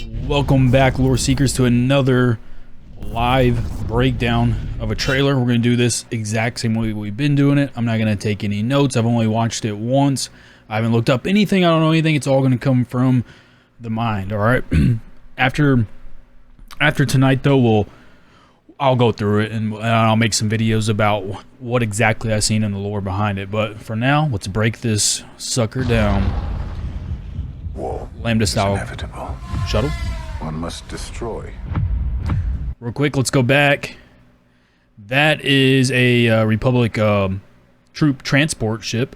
Welcome back, Loreseekers, to another live breakdown of a trailer. We're going to do this exact same way we've been doing it. I'm not going to take any notes. I've only watched it once. I haven't looked up anything. I don't know anything. It's all going to come from the mind, all right? After tonight, though, I'll go through it and I'll make some videos about what exactly I've seen in the lore behind it. But for now, let's break this sucker down. War Lambda style inevitable. Shuttle. One must destroy. Real quick, let's go back. That is a Republic troop transport ship.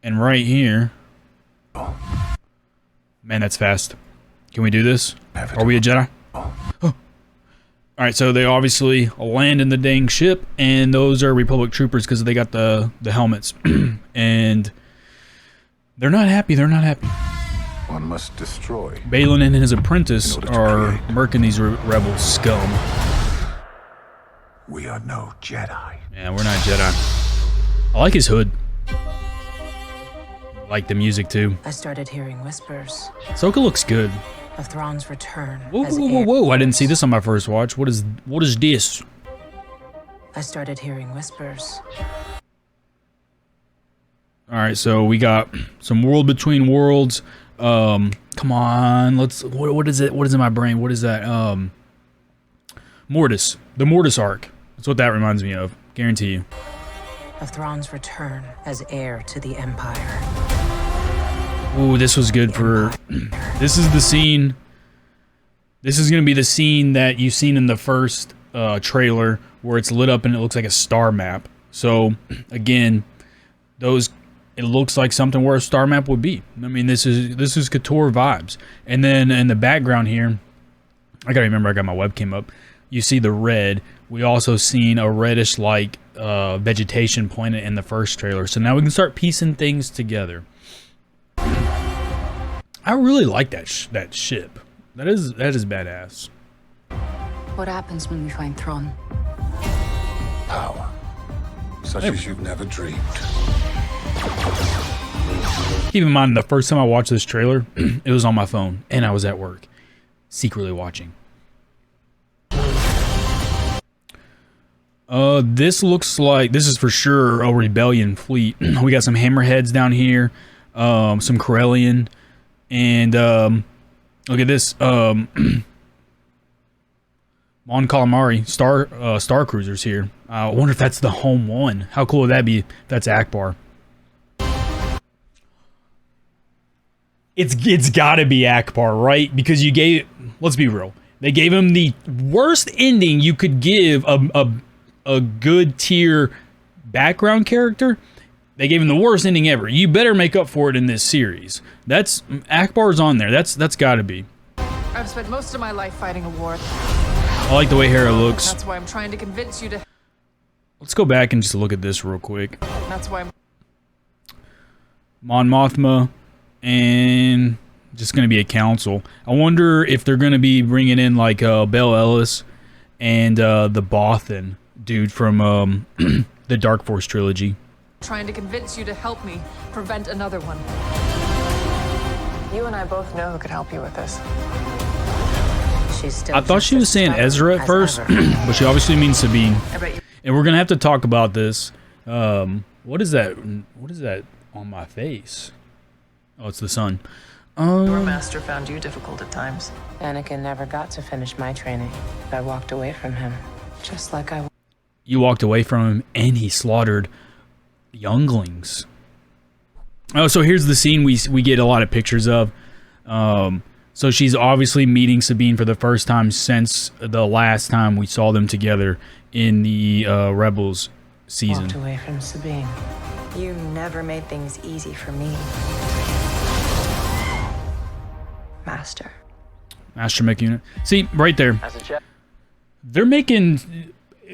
And right here, man, that's fast. Can we do this? Are we a Jedi? Oh. Alright, so they obviously land in the dang ship, and those are Republic troopers because they got the helmets. And they're not happy. They're not happy. One must destroy. Balin and his apprentice are murking these rebel scum. We are no Jedi. Yeah, we're not Jedi. I like his hood. I like the music too. I started hearing whispers Ahsoka looks good. of Thrawn's return. Whoa! I didn't see this on my first watch. What is this? I started hearing whispers. All right, so we got some world between worlds. Come on, let's. What is it? What is in my brain? What is that? Mortis. The Mortis arc. That's what that reminds me of. Guarantee you. Of Thrawn's return as heir to the Empire. Ooh, this was good for. This is the scene. This is gonna be the scene that you've seen in the first trailer, where it's lit up and it looks like a star map. So again, those. It looks like something where a star map would be. I mean, this is Couture vibes. And then in the background here, I gotta remember I got my webcam up. You see the red. We also seen a reddish like vegetation planet in the first trailer. So now we can start piecing things together. I really like that ship. That is badass. What happens when we find Thrawn? Power. Such as you've never dreamed. Keep in mind, the first time I watched this trailer, it was on my phone, and I was at work, secretly watching. This looks like, this is for sure a rebellion fleet. We got some hammerheads down here, some Corellian, and look at this, Mon Calamari star cruisers here. I wonder if that's the home one. How cool would that be? That's Akbar. It's gotta be Akbar, right? Because you gave, let's be real, they gave him the worst ending you could give a good tier background character. They gave him the worst ending ever. You better make up for it in this series. That's Akbar's on there. That's gotta be. I've spent most of my life fighting a war. I like the way Hera looks. That's why I'm trying to convince you to. Let's go back and just look at this real quick. That's why I'm. Mon Mothma. And just going to be a council. I wonder if they're going to be bringing in like Belle Ellis and the Bothan dude from the Dark Force trilogy. Trying to convince you to help me prevent another one. You and I both know who could help you with this. She's still. I thought she was saying Ezra at first, but she obviously means Sabine. And we're going to have to talk about this. What is that? What is that on my face? Oh, it's the sun. Your master found you difficult at times. Anakin never got to finish my training. I walked away from him, just like I. You walked away from him, and he slaughtered younglings. Oh, so here's the scene we get a lot of pictures of. So she's obviously meeting Sabine for the first time since the last time we saw them together in the Rebels season. Walked away from Sabine. You never made things easy for me. Master Mech unit. See, right there. They're making,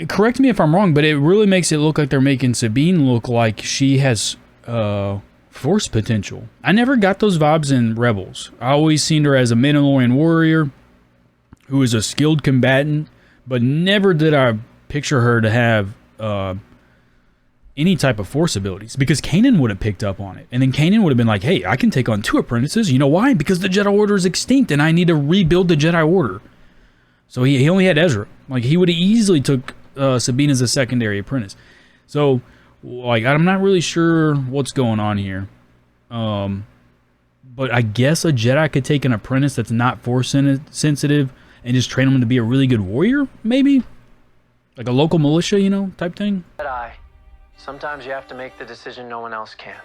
correct me if I'm wrong, but it really makes it look like they're making Sabine look like she has force potential. I never got those vibes in Rebels. I always seen her as a Mandalorian warrior who is a skilled combatant, but never did I picture her to have any type of Force abilities, because Kanan would have picked up on it, and then Kanan would have been like, hey, I can take on 2 apprentices. You know why? Because the Jedi Order is extinct and I need to rebuild the Jedi Order. So he only had Ezra. Like, he would have easily took Sabine as a secondary apprentice. So, like, I'm not really sure what's going on here. But I guess a Jedi could take an apprentice that's not Force sensitive and just train him to be a really good warrior, maybe? Like a local militia, you know, type thing? Jedi. Sometimes you have to make the decision no one else can.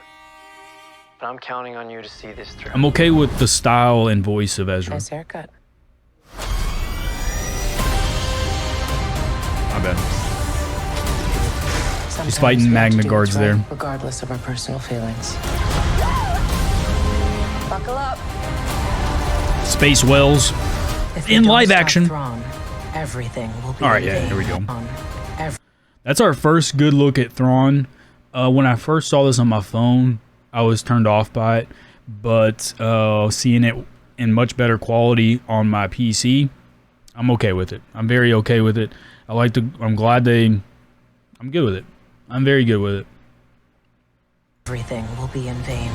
But I'm counting on you to see this through. I'm okay with the style and voice of Ezra. Nice haircut. My bad. Sometimes fighting we have to Magna do Guards what's right, there. regardless of our personal feelings. Buckle up. Space Wells. If we In don't live stop action. Thrawn, everything will be All right, in yeah, vain. here we go. Every That's our first good look at Thrawn. When I first saw this on my phone, I was turned off by it. But seeing it in much better quality on my PC, I'm okay with it. I'm very okay with it. I'm glad I'm good with it. I'm very good with it. Everything will be in vain.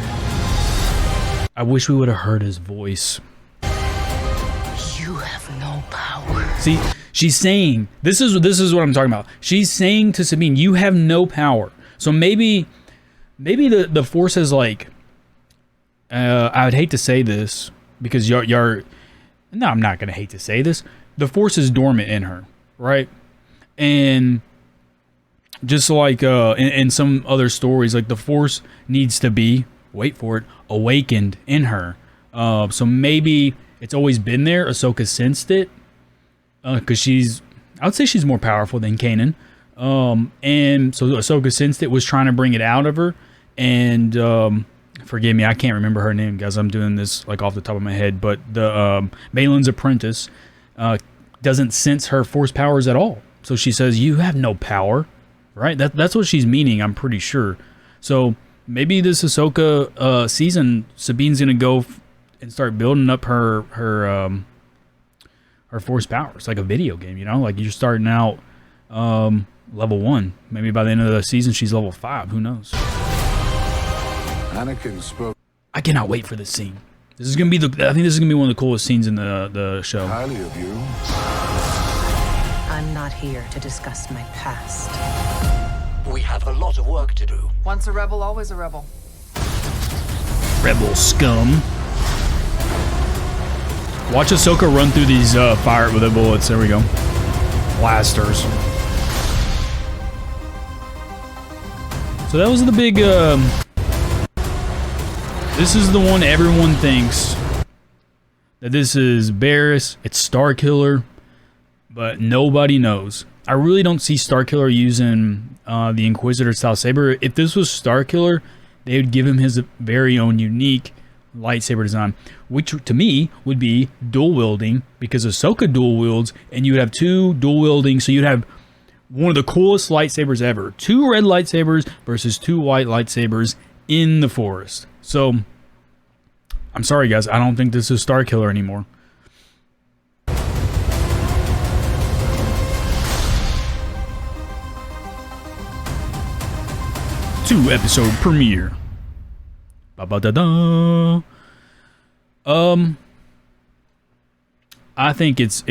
I wish we would have heard his voice. You have no power. See, she's saying, this is what I'm talking about. She's saying to Sabine, you have no power. So maybe the Force is like, I would hate to say this because no, I'm not going to hate to say this. The Force is dormant in her, right? And just like in some other stories, like the Force needs to be, wait for it, awakened in her. So maybe it's always been there. Ahsoka sensed it because I would say she's more powerful than Kanan. And so Ahsoka sensed it, was trying to bring it out of her. And forgive me, I can't remember her name, guys. I'm doing this like off the top of my head. But the Malin's apprentice doesn't sense her Force powers at all. So she says, you have no power, right? That's what she's meaning, I'm pretty sure. So maybe this Ahsoka season, Sabine's going to go and start building up her Force powers, like a video game, you know? Like you're starting out level 1. Maybe by the end of the season, she's level 5. Who knows? Anakin spoke I cannot wait for this scene. This is going to be I think this is going to be one of the coolest scenes in the show. highly of you. I'm not here to discuss my past. We have a lot of work to do. Once a rebel, always a rebel. Rebel scum. Watch Ahsoka run through these fire with the bullets. There we go. Blasters. So that was the big... this is the one everyone thinks that this is Barriss. It's Starkiller. But nobody knows. I really don't see Starkiller using the Inquisitor style saber. If this was Starkiller, they would give him his very own unique lightsaber design, which to me would be dual wielding, because Ahsoka dual wields, and you would have 2 dual wielding, so you'd have one of the coolest lightsabers ever. 2 red lightsabers versus 2 white lightsabers in the forest. So, I'm sorry guys, I don't think this is Starkiller anymore. 2-episode premiere. Ba-ba-da-da. I think it's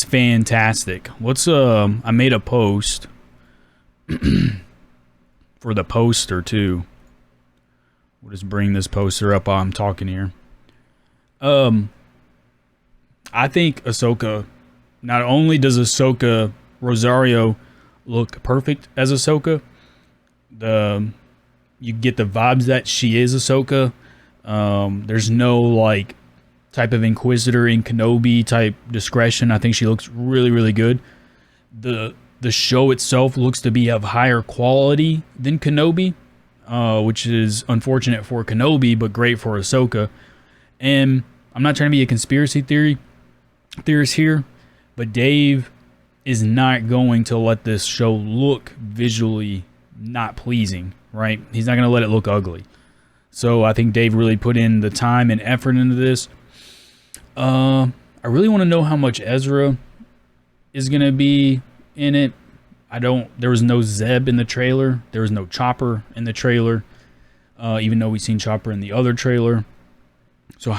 fantastic. I made a post for the poster too. We'll just bring this poster up while I'm talking here. I think Ahsoka, not only does Ahsoka Rosario look perfect as Ahsoka, you get the vibes that she is Ahsoka. There's no like type of Inquisitor in Kenobi type discretion. I think she looks really, really good. The show itself looks to be of higher quality than Kenobi, which is unfortunate for Kenobi, but great for Ahsoka. And I'm not trying to be a conspiracy theorist here, but Dave is not going to let this show look visually not pleasing, right? He's not going to let it look ugly. So I think Dave really put in the time and effort into this. I really want to know how much Ezra is going to be in it. There was no Zeb in the trailer. There was no Chopper in the trailer. Even though we've seen Chopper in the other trailer. So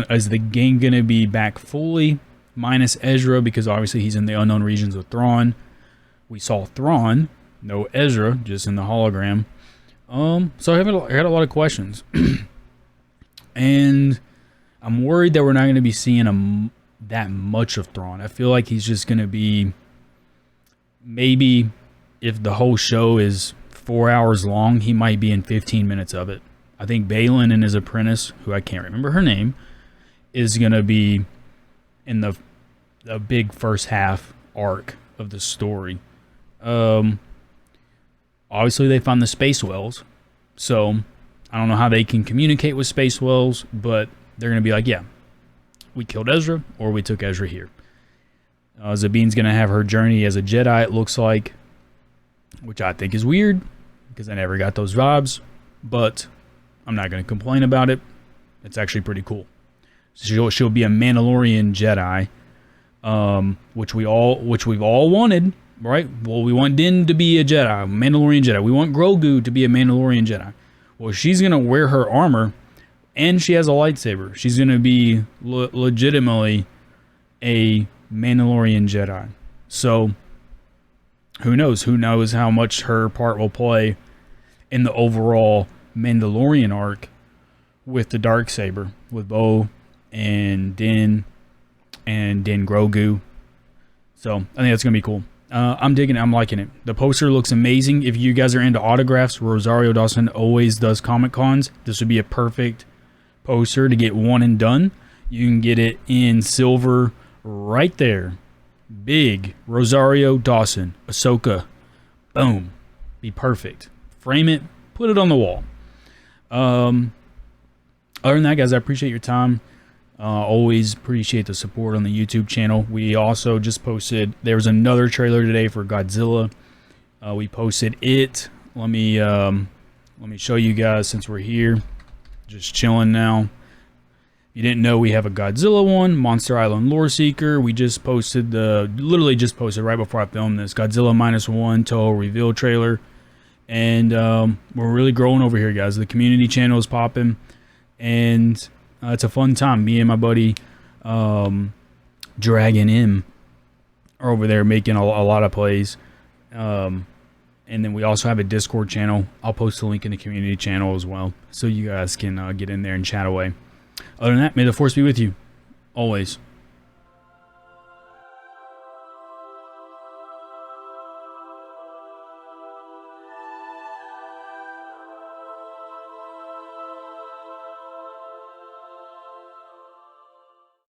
is the gang gonna be back fully minus Ezra, because obviously he's in the unknown regions with Thrawn. We saw Thrawn, no Ezra, just in the hologram. So I got a lot of questions, and I'm worried that we're not gonna be seeing that much of Thrawn. I feel like he's just gonna be, maybe if the whole show is 4 hours long, he might be in 15 minutes of it. I think Balin and his apprentice, who I can't remember her name, is going to be in the big first half arc of the story. Obviously, they found the space wells, so I don't know how they can communicate with space wells, but they're going to be like, yeah, we killed Ezra, or we took Ezra here. Sabine's going to have her journey as a Jedi, it looks like, which I think is weird, because I never got those vibes, but I'm not going to complain about it. It's actually pretty cool. She'll be a Mandalorian Jedi, which we've all wanted, right? Well, we want Din to be a Jedi, Mandalorian Jedi. We want Grogu to be a Mandalorian Jedi. Well, she's going to wear her armor, and she has a lightsaber. She's going to be legitimately a Mandalorian Jedi. So, who knows? Who knows how much her part will play in the overall Mandalorian arc with the Darksaber, with Bo and Din Grogu. So I think that's gonna be cool. I'm digging it. I'm liking it. The poster looks amazing. If you guys are into autographs, Rosario Dawson always does Comic Cons. This would be a perfect poster to get one and done. You can get it in silver right there. Big Rosario Dawson, Ahsoka. Boom. Be perfect. Frame it. Put it on the wall. Other than that, guys, I appreciate your time. Always appreciate the support on the YouTube channel. We also just posted, there was another trailer today for Godzilla. We posted it. Let me show you guys, since we're here, just chilling now. If you didn't know, we have a Godzilla one, Monster Island Loreseeker. We just posted literally just posted right before I filmed this, Godzilla -1 Toho reveal trailer. And we're really growing over here, guys. The community channel is popping, and it's a fun time. Me and my buddy Dragon M are over there making a lot of plays. And then we also have a Discord channel. I'll post a link in the community channel as well, so you guys can get in there and chat away. Other than that, may the Force be with you always.